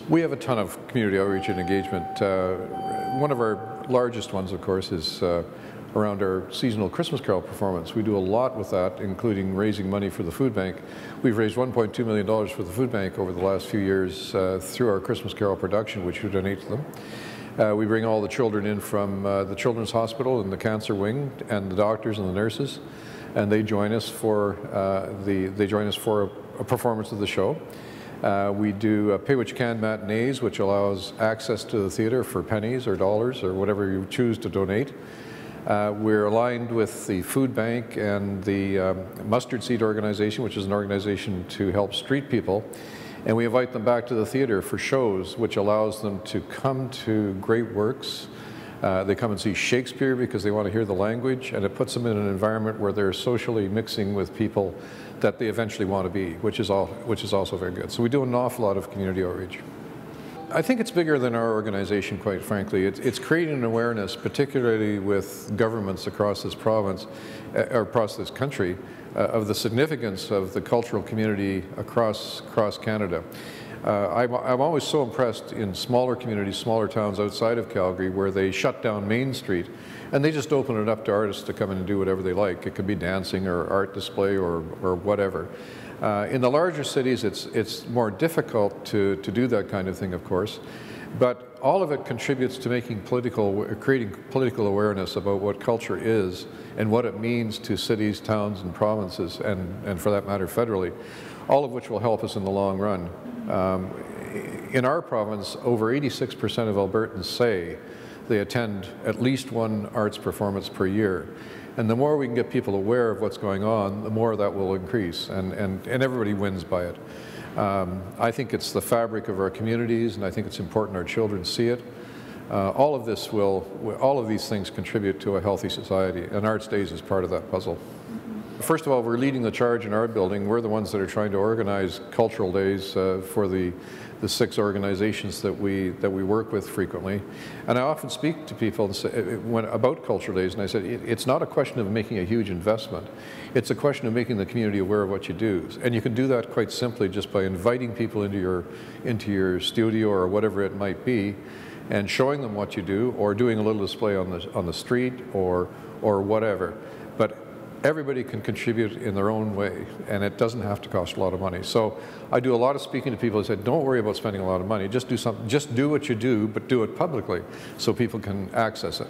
We have a ton of community outreach and engagement. One of our largest ones, of course, is around our seasonal Christmas Carol performance. We do a lot with that, including raising money for the food bank. We've raised $1.2 million for the food bank over the last few years through our Christmas Carol production, which we donate to them. We bring all the children in from the Children's Hospital and the cancer wing, and the doctors and the nurses, and they join us for a performance of the show. We do pay what you can matinees, which allows access to the theatre for pennies or dollars or whatever you choose to donate. We're aligned with the food bank and the Mustard Seed organization, which is an organization to help street people. And we invite them back to the theatre for shows, which allows them to come to great works. They come and see Shakespeare because they want to hear the language, and it puts them in an environment where they're socially mixing with people that they eventually want to be, which is also very good. So we do an awful lot of community outreach. I think it's bigger than our organization, quite frankly. It's creating an awareness, particularly with governments across this province, or across this country, of the significance of the cultural community across Canada. I'm always so impressed in smaller communities, smaller towns outside of Calgary, where they shut down Main Street and they just open it up to artists to come in and do whatever they like. It could be dancing or art display or whatever. In the larger cities, it's more difficult to do that kind of thing, of course, but all of it contributes to creating political awareness about what culture is and what it means to cities, towns, and provinces, and for that matter, federally, all of which will help us in the long run. In our province, over 86% of Albertans say they attend at least one arts performance per year. And the more we can get people aware of what's going on, the more that will increase, and everybody wins by it. I think it's the fabric of our communities, and I think it's important our children see it. All of these things contribute to a healthy society, and Arts Days is part of that puzzle. First of all, we're leading the charge in our building. We're the ones that are trying to organize cultural days for the 6 organizations that we work with frequently. And I often speak to people and say, about cultural days, and I said, it's not a question of making a huge investment. It's a question of making the community aware of what you do. And you can do that quite simply just by inviting people into your studio or whatever it might be, and showing them what you do, or doing a little display on the street or whatever. But everybody can contribute in their own way, and it doesn't have to cost a lot of money. So I do a lot of speaking to people who say, don't worry about spending a lot of money, just do something, just do what you do, but do it publicly so people can access it.